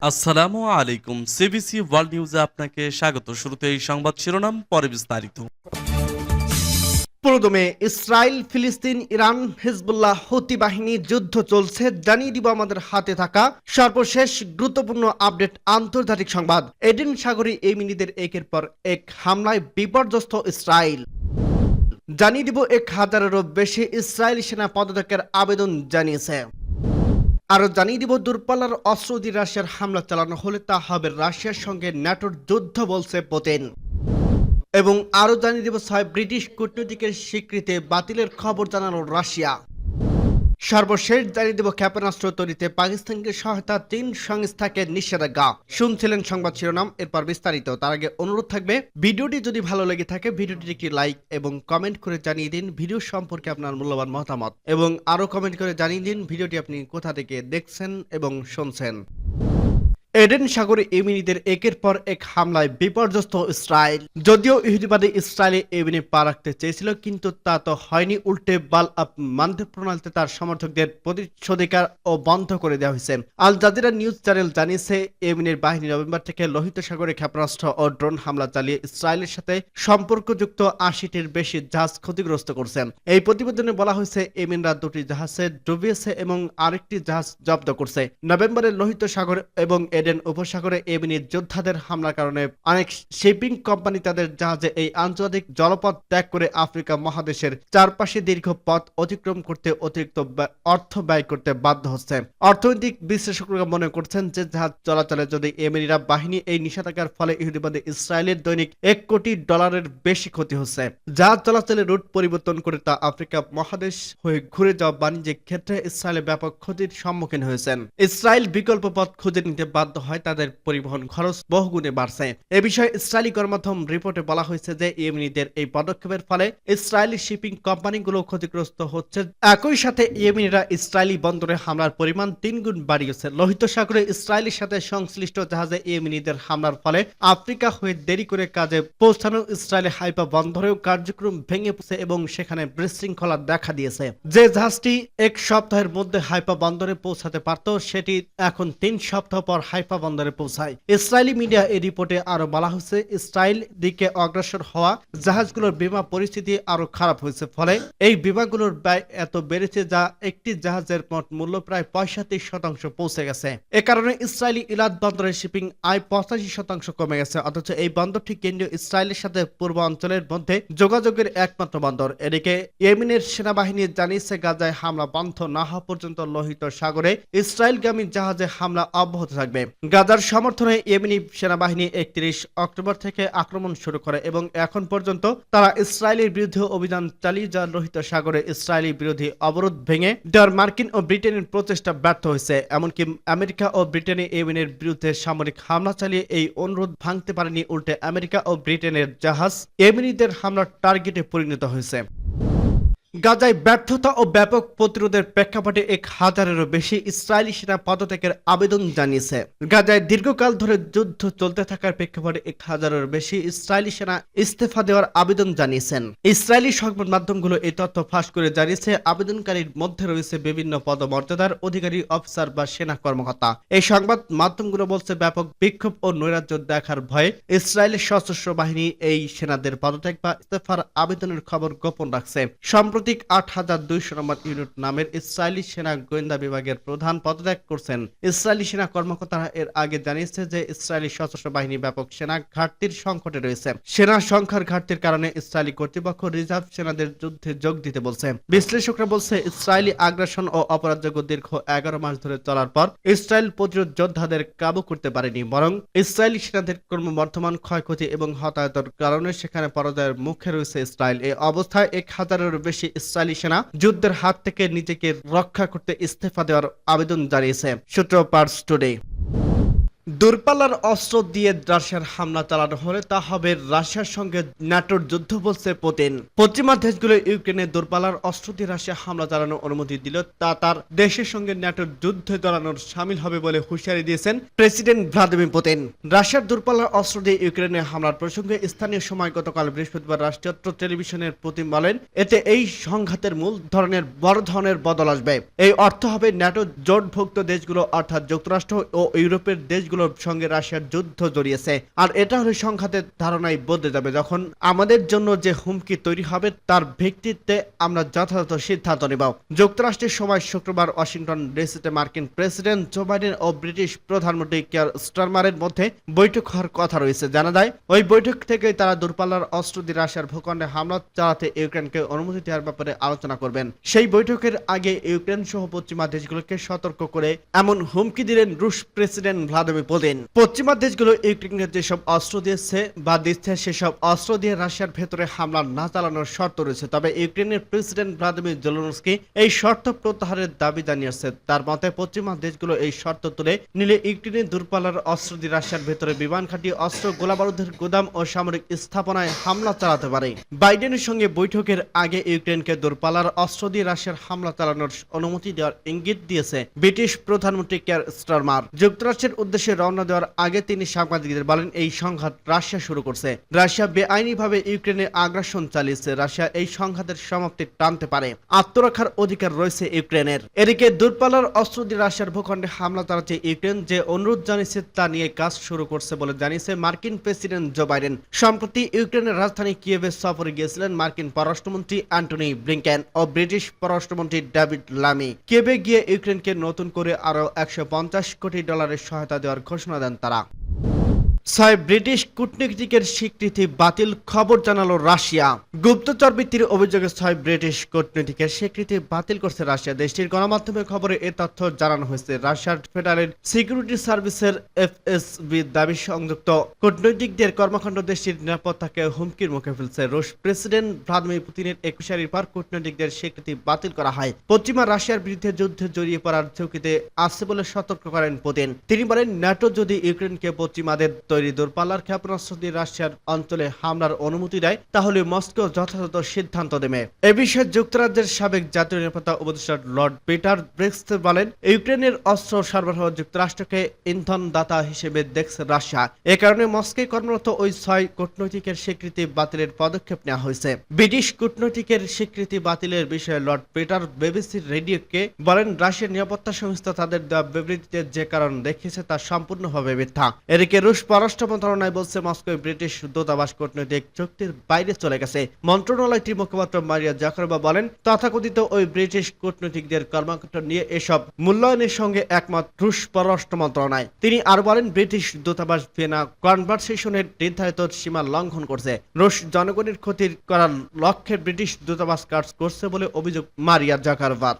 আসসালামু আলাইকুম। CBC world নিউজে আপনাকে স্বাগত। শুরুতে এই সংবাদ শিরোনাম, পরে বিস্তারিত। প্রথমে ইসরায়েল, ফিলিস্তিন, ইরান, হিজবুল্লাহ, হুতি বাহিনী যুদ্ধ চলছে, জানিয়ে দিব আমাদের হাতে থাকা সর্বশেষ গুরুত্বপূর্ণ আপডেট। আন্তর্জাতিক সংবাদ। এডেন সাগরে ইয়েমেনিদের একের পর এক হামলায় বিপর্যস্ত ইসরায়েল। জানিয়ে দিব 1000-এরও বেশি ইসরায়েলি সেনা পদত্যাগের আবেদন জানিয়েছে। আরো জানিয়ে দিব দূরপাল্লার অস্ত্র দিয়ে রাশিয়ার হামলা চালানো হলে তা হবে রাশিয়ার সঙ্গে ন্যাটোর যুদ্ধ, বলছে পুতিন। এবং আরো জানিয়ে দিব 6 ব্রিটিশ কূটনীতিকের স্বীকৃতি বাতিলের খবর জানালো রাশিয়া। সর্বশেষ জানিয়ে দেব ক্ষেপণাস্ত্র তৈরিতে পাকিস্তানকে সহায়তা 3 সংস্থাকে নিষেধাজ্ঞা। শুনছিলেন সংবাদ শিরোনাম, এরপর বিস্তারিত। তার আগে অনুরোধ থাকবে, ভিডিওটি যদি ভালো লেগে থাকে ভিডিওটি একটি লাইক এবং কমেন্ট করে জানিয়ে দিন ভিডিও সম্পর্কে আপনার মূল্যবান মতামত, এবং আরো কমেন্ট করে জানিয়ে দিন ভিডিওটি আপনি কোথা থেকে দেখছেন এবং শুনছেন। এডেন সাগরে ইয়েমেনিদের একের পর এক হামলায় বিপর্যস্ত ইসরায়েল। যদিও ইহুদিবাদী ইসরায়েলে ইয়েমেনে পা রাখতে চেয়েছিল, কিন্তু তা তো হয়নি। উল্টে বাল আপ মানতে প্রণালীতে তার সমর্থকদের প্রতিশোধিকার ও বন্ধ করে দেওয়া হয়েছে। আল জাজিরা নিউজ চ্যানেল জানিয়েছে, ইয়েমেনের বাহিনী নভেম্বর থেকে লোহিত সাগরে ক্ষেপণাস্ত্র ও ড্রোন হামলা চালিয়ে ইসরায়েলের সাথে সম্পর্কযুক্ত 80টির বেশি জাহাজ ক্ষতিগ্রস্ত করছে। এই প্রতিবেদনে বলা হয়েছে, ইয়েমেনরা 2টি জাহাজে ডুবিয়েছে এবং আরেকটি জাহাজ জব্দ করছে। নভেম্বরে লোহিত সাগর এবং এডেন উপসাগরে ইয়েমেনি যোদ্ধাদের হামলার কারণে অনেক শিপিং কোম্পানি তাদের জাহাজে এই আন্তর্জাতিক জলপথ ত্যাগ করে আফ্রিকা মহাদেশের চারপাশে দীর্ঘ পথ অতিক্রম করতে অতিরিক্ত অর্থ ব্যয় করতে বাধ্য হচ্ছে। অর্থনৈতিক বিশ্লেষকরা মনে করছেন যে জাহাজ চলাচলে যদি ইয়েমেনিরা বাহিনী এই নিষেধাজ্ঞার ফলে ইহুদিবাদী ইসরায়েলের দৈনিক $1 কোটি বেশি ক্ষতি হচ্ছে। জাহাজ চলাচলের রুট পরিবর্তন করে তা আফ্রিকা মহাদেশ হয়ে ঘুরে যাওয়া বাণিজ্যিক ক্ষেত্রে ইসরায়েলের ব্যাপক ক্ষতির সম্মুখীন হয়েছেন। ইসরায়েল বিকল্প পথ খুঁজে নিতে বাধ্য হয়, তাদের পরিবহন খরচ বহুগুণে বাড়ছে। এ বিষয়ে ইসরায়েলি গণমাধ্যম রিপোর্টে বলা হয়েছে যে ইয়েমেনিদের এই পদক্ষেপের ফলে ইসরায়েলি শিপিং কোম্পানিগুলো ক্ষতিগ্রস্ত হচ্ছে। একই সাথে ইয়েমেনিরা ইসরায়েলি বন্দরে হামলার পরিমাণ 3 গুণ বাড়িয়েছে। লোহিত সাগরে ইসরায়েলের সাথে সংশ্লিষ্ট জাহাজে ইয়েমেনিদের হামলার ফলে আফ্রিকা হয়ে দেরি করে কাজে পৌঁছানো ইসরায়েলের হাইফা বন্দরেও কার্যক্রম ভেঙে পড়েছে এবং সেখানে বিশৃঙ্খলা দেখা দিয়েছে। যে জাহাজটি 1 সপ্তাহের মধ্যে হাইফা বন্দরে পৌঁছাতে পারত, সেটি এখন 3 সপ্তাহ পর হাইফা বন্দরে পৌঁছায়। ইসরায়েলি মিডিয়া এই রিপোর্টে আরো বলা হয়েছে, ইসরায়েল দিকে অগ্রসর হওয়া জাহাজগুলোর বিমা পরিস্থিতি আরো খারাপ হয়েছে, ফলে এই বিমাগুলোর ব্যয় এত বেড়েছে যা একটি জাহাজের মোট মূল্য প্রায় 65% পৌঁছে গেছে। এ কারণে ইসরায়েলি ইলাদ বন্দরের শিপিং আয় 85% কমে গেছে। অথচ এই বন্দরটি কেন্দ্রীয় ইসরায়েলের সাথে পূর্ব অঞ্চলের মধ্যে যোগাযোগের একমাত্র বন্দর। এদিকে ইয়েমেনের সেনাবাহিনী জানিয়েছে, গাজায় হামলা বন্ধ না হওয়া পর্যন্ত লোহিত সাগরে ইসরায়েলগামী জাহাজে হামলা অব্যাহত থাকবে। গাজার সমর্থনে ইয়েমেনি সেনাবাহিনী 31 অক্টোবর থেকে আক্রমণ শুরু করে এবং এখন পর্যন্ত তারা ইসরায়েলের বিরুদ্ধে অভিযান চালিয়ে যা লোহিত সাগরে ইসরায়েলি বিরোধী অবরোধ ভেঙে দেওয়ার মার্কিন ও ব্রিটেনের প্রচেষ্টা ব্যর্থ হয়েছে। এমনকি আমেরিকা ও ব্রিটেনে ইয়েমেনের বিরুদ্ধে সামরিক হামলা চালিয়ে এই অনুরোধ ভাঙতে পারেনি। উল্টে আমেরিকা ও ব্রিটেনের জাহাজ ইয়েমেনিদের হামলার টার্গেটে পরিণত হয়েছে। গাজায় ব্যর্থতা ও ব্যাপক প্রতিরোধের প্রেক্ষাপটে 1000-এরও বেশি ইসরায়েলি সেনা পদত্যাগের আবেদন জানিয়েছে। গাজায় দীর্ঘকাল ধরে যুদ্ধ চলতে থাকার প্রেক্ষাপটে 1000-এরও বেশি ইসরায়েলি সেনা ইস্তফা দেওয়ার আবেদন জানিয়েছেন। ইসরায়েলি সংবাদ মাধ্যমগুলো এই তথ্য ফাঁস করে জানিয়েছে, আবেদনকারীর মধ্যে রয়েছে বিভিন্ন পদমর্যাদার অধিকারী, অফিসার বা সেনা কর্মকর্তা। এই সংবাদ মাধ্যমগুলো বলছে, ব্যাপক বিক্ষোভ ও নৈরাজ্য দেখার ভয়ে ইসরায়েলের সশস্ত্র বাহিনী এই সেনাদের পদত্যাগ বা ইস্তফার আবেদনের খবর গোপন রাখছে। সম্প্রতি 8200 নম্বর ইউনিট নামের ইসরায়েলি সেনা গোয়েন্দা বিভাগের প্রধান পদত্যাগ করছেন। ইসরায়েলি সেনা কর্মকর্তারা এর আগে জানিয়েছে যে ইসরায়েলি সশস্ত্র বাহিনী ব্যাপক সেনা ঘাটতির সংকটে রয়েছে। সেনা সংখ্যার ঘাটতির কারণে ইসরায়েলি কর্তৃপক্ষ রিজার্ভ সেনাদের যুদ্ধে যোগ দিতে বলছে। বিশ্লেষকরা বলছে, ইসরায়েলি আগ্রাসন ও অপরাধযোগ্য দীর্ঘ 11 মাস ধরে চলার পর ইসরায়েল প্রতিরোধ যোদ্ধাদের কাবু করতে পারেনি, বরং ইসরায়েলি সেনাদের ক্রমবর্ধমান ক্ষয়ক্ষতি এবং হতাহতের কারণে সেখানে পরাজয়ের মুখে রয়েছে ইসরায়েল। এই অবস্থায় 1000-এরও বেশি ইসরায়েলি সেনা যুদ্ধের হাত থেকে নিজেকে রক্ষা করতে ইস্তফা দেওয়ার আবেদন জানিয়েছে, সূত্র পার্স টুডে। দূরপাল্লার অস্ত্র দিয়ে রাশিয়ার হামলা চালানো হলে তা হবে রাশিয়ার সঙ্গে ন্যাটোর যুদ্ধ বলছে পুতিন। পশ্চিমা দেশগুলো ইউক্রেনে দূরপাল্লার অস্ত্র দিয়ে রাশিয়া হামলা চালানোর অনুমতি দিল তা তার দেশের সঙ্গে ন্যাটোর যুদ্ধে জড়ানোর সামিল হবে বলে হুঁশিয়ারি দিয়েছেন প্রেসিডেন্ট ভ্লাদিমির পুতিন। রাশিয়ার দূরপাল্লার অস্ত্র দিয়ে ইউক্রেনে হামলার প্রসঙ্গে স্থানীয় সময় গতকাল বৃহস্পতিবার রাষ্ট্রীয় টেলিভিশনের পুতিন বলেন, এতে এই সংঘাতের বড় ধরনের বদল আসবে। এই অর্থ হবে ন্যাটো জোটভুক্ত দেশগুলো অর্থাৎ যুক্তরাষ্ট্র ও ইউরোপের দেশগুলোর সঙ্গে রাশিয়ার যুদ্ধ জড়িয়েছে। আর এটা হলে সংঘাতের ধারণাই বদলে যাবে। যখন আমাদের জন্য যে হুমকি তৈরি হবে তার ভিত্তিতে আমরা যথাযথ সিদ্ধান্ত নেব। যুক্তরাষ্ট্রের সময় শুক্রবার ওয়াশিংটন ডিসিতে মার্কিন প্রেসিডেন্ট জো বাইডেন ও ব্রিটিশ প্রধানমন্ত্রী কিয়ার স্টারমারের মধ্যে বৈঠক হওয়ার কথা রয়েছে। জানা যায় ওই বৈঠক থেকে তারা দূরপাল্লার অস্ত্র দিয়ে রাশিয়ার ভূখণ্ডে হামলা চালাতে ইউক্রেনকে অনুমতি দেওয়ার ব্যাপারে আলোচনা করবেন। সেই বৈঠকের আগে ইউক্রেন সহ পশ্চিমা দেশগুলোকে সতর্ক করে এমন হুমকি দিলেন রুশ প্রেসিডেন্ট ভ্লাদিমির পুতিন। পশ্চিমা দেশগুলো ইউক্রেনের যেসব অস্ত্র দিয়েছে বা দিচ্ছে সেসব অস্ত্র দিয়ে রাশিয়ার ভেতরে হামলা না চালানোর শর্ত রয়েছে। তবে ইউক্রেনের প্রেসিডেন্ট ভ্লাদিমির জেলেনস্কি এই শর্ত প্রত্যাহারের দাবি জানিয়েছে। তার মতে পশ্চিমা দেশগুলো এই শর্ত তুলে নিলে ইউক্রেনের দূরপাল্লার অস্ত্র দিয়ে রাশিয়ার ভেতরে বিমান ঘাঁটি, অস্ত্র, গোলাবারুদের গুদাম ও সামরিক স্থাপনায় হামলা চালাতে পারে। বাইডেনের সঙ্গে বৈঠকের আগে ইউক্রেনকে দূরপাল্লার অস্ত্র দিয়ে রাশিয়ার হামলা চালানোর অনুমতি দেওয়ার ইঙ্গিত দিয়েছে ব্রিটিশ প্রধানমন্ত্রী কিয়ার স্টারমার। যুক্তরাষ্ট্রের উদ্দেশ্যে রওনা দেওয়ার আগে তিনি সাংবাদিকদের বলেন, এই সংঘাত রাশিয়া শুরু করছে। রাশিয়া বেআইনিভাবে ইউক্রেনে আগ্রাসন চালিয়েছে। রাশিয়া এই সংঘাতের সমাপ্তি টানতে পারে। আত্মরক্ষার অধিকার রয়েছে ইউক্রেনের। এদিকে দূরপাল্লার অস্ত্র দিয়ে রাশিয়ার ভূখণ্ডে হামলা চালাচ্ছে ইউক্রেন যে অনুরোধ জানিয়েছে তা নিয়ে কাজ শুরু করছে বলে জানিয়েছে মার্কিন প্রেসিডেন্ট জো বাইডেন। সম্প্রতি ইউক্রেনের রাজধানী কিয়েভে সফরে গিয়েছিলেন মার্কিন পররাষ্ট্রমন্ত্রী অ্যান্টনি ব্লিংকেন ও ব্রিটিশ পররাষ্ট্রমন্ত্রী ডেভিড লামি। কিয়েভে গিয়ে ইউক্রেনকে নতুন করে আরও $150 কোটি সহায়তা দেওয়ার ঘোষণা দেন তারা। 6 ব্রিটিশ কূটনীতিকের স্বীকৃতি বাতিল, খবর জানালো রাশিয়া। গুপ্তচর বৃত্তির অভিযোগে 6 ব্রিটিশ কূটনীতিকের স্বীকৃতি বাতিল করছে রাশিয়া। দেশটির গণমাধ্যমের খবরে এ তথ্য জানানো হয়েছে। রাশিয়ার ফেডারেল সিকিউরিটি সার্ভিসের FSB দাবি সংযুক্ত কূটনৈতিকদের কর্মকাণ্ড দেশটির নিরাপত্তাকে হুমকির মুখে ফেলছে। রুশ প্রেসিডেন্ট ভ্লাদিমির পুতিনের 21 সালের পর কূটনৈতিকদের স্বীকৃতি বাতিল করা হয়। পশ্চিমা রাশিয়ার বিরুদ্ধে যুদ্ধে জড়িয়ে পড়ার ঝুঁকিতে আছে বলে সতর্ক করেন পুতিন। তিনি বলেন, ন্যাটো যদি ইউক্রেনকে পশ্চিমাদের তৈরি দূরপাল্লার ক্ষেপণাস্ত্র দিয়ে রাশিয়ার অঞ্চলে হামলার অনুমতি দেয় তাহলে মস্কো যথাযথ সিদ্ধান্ত নেবে। এ বিষয়ে যুক্তরাজ্যের সাবেক জাতীয় নিরাপত্তা উপদেষ্টা লর্ড পিটার ব্রেক্স বলেন, ইউক্রেনের অস্ত্র সরবরাহ যুক্তরাষ্ট্রকে ইন্ধনদাতা হিসেবে দেখছে রাশিয়া। এ কারণে মস্কোয় কর্মরত ওই 6 কূটনৈতিকের স্বীকৃতি বাতিলের পদক্ষেপ নেওয়া হয়েছে। ব্রিটিশ কূটনৈতিকের স্বীকৃতি বাতিলের বিষয়ে লর্ড পিটার বিবিসি রেডিওকে বলেন, রাশিয়ার নিরাপত্তা সংস্থা তাদের দেওয়া বিবৃতিতে যে কারণ দেখিয়েছে তা সম্পূর্ণভাবে মিথ্যা। এদিকে রুশ পররাষ্ট্র মন্ত্রণালয় বলছে মস্কোয় ব্রিটিশ দূতাবাস কূটনৈতিক চুক্তির বাইরে চলে গেছে। মন্ত্রণালয়টির মুখপাত্র মারিয়া জাকারোভা বলেন, তথাকথিত ওই ব্রিটিশ কূটনৈতিকদের কর্মকাণ্ড নিয়ে এসব মূল্যায়নের সঙ্গে একমত রুশ পররাষ্ট্র মন্ত্রণালয়। তিনি আর বলেন, ব্রিটিশ দূতাবাস ভিয়েনা কনভারসেশনের নির্ধারিত সীমা লঙ্ঘন করছে। রুশ জনগণের ক্ষতির করার লক্ষ্যে ব্রিটিশ দূতাবাস কাজ করছে বলে অভিযোগ মারিয়া জাকারোভার।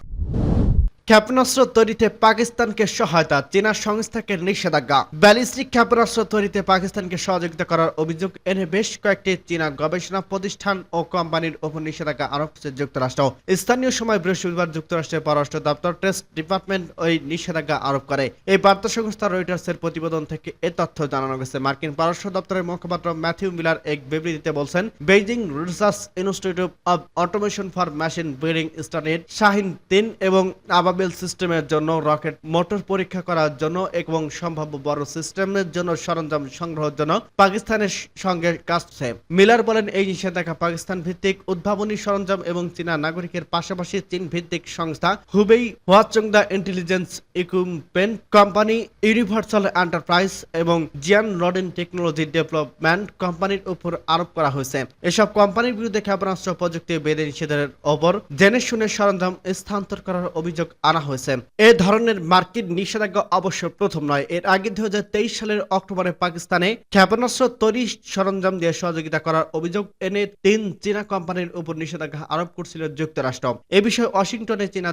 ক্ষেপণাস্ত্র তৈরিতে পাকিস্তানকে সহায়তা, চীনা সংস্থাকে নিষেধাজ্ঞা। ব্যালিস্টিক ক্ষেপণাস্ত্র তৈরিতে পাকিস্তানকে সহযোগিতা করার অভিযোগ এনে বেশ কয়েকটি চীনা গবেষণা প্রতিষ্ঠান ও কোম্পানির উপর নিষেধাজ্ঞা আরোপ করেছে যুক্তরাষ্ট্র। স্থানীয় সময় বৃহস্পতিবার যুক্তরাষ্ট্রের পররাষ্ট্র দপ্তর টেস্ট ডিপার্টমেন্ট ওই নিষেধাজ্ঞা আরোপ করে। এই বার্তা সংস্থা রয়টার্সের প্রতিবেদন থেকে এ তথ্য জানানো গেছে। মার্কিন পররাষ্ট্র দপ্তরের মুখপাত্র ম্যাথিউ মিলার এক বিবৃতিতে বলছেন, Beijing research institute of automation for machine building স্টাডির শাহিন 3 এবং আবাবিল সিস্টেমের জন্য রকেট মোটর পরীক্ষা করার জন্য এবং সম্ভাব্য বড় সিস্টেমের জন্য সরঞ্জাম সংগ্রহের জন্য পাকিস্তানের সঙ্গে কাজ করছে। মিলার বলেন, এই নিষেধাজ্ঞা পাকিস্তান ভিত্তিক উদ্ভাবনী সরঞ্জাম এবং চীনা নাগরিকের পাশাপাশি চীন ভিত্তিক সংস্থা Hubei, Huachangda intelligence equipment company, universal enterprise এবং জিয়ান রডেন টেকনোলজি ডেভেলপমেন্ট কোম্পানির উপর আরোপ করা হয়েছে। এসব কোম্পানির বিরুদ্ধে ক্ষেপণাস্ত্র প্রযুক্তি বেঁধে নিষেধের ওপর জেনে শুনে সরঞ্জাম স্থানান্তর করার অভিযোগ আনা হয়েছে। এ ধরনের মার্কিন নিষেধাজ্ঞা অবশ্য প্রথম নয়। এর আগে 2023 সালের অক্টোবরে পাকিস্তানে ক্ষেপণাস্ত্র তৈরি সরঞ্জাম দিয়ে সহযোগিতা করার অভিযোগ এনে 3 চীনা কোম্পানির উপর নিষেধাজ্ঞা আরোপ করছিল যুক্তরাষ্ট্র। এ বিষয়ে ওয়াশিংটনে চীনা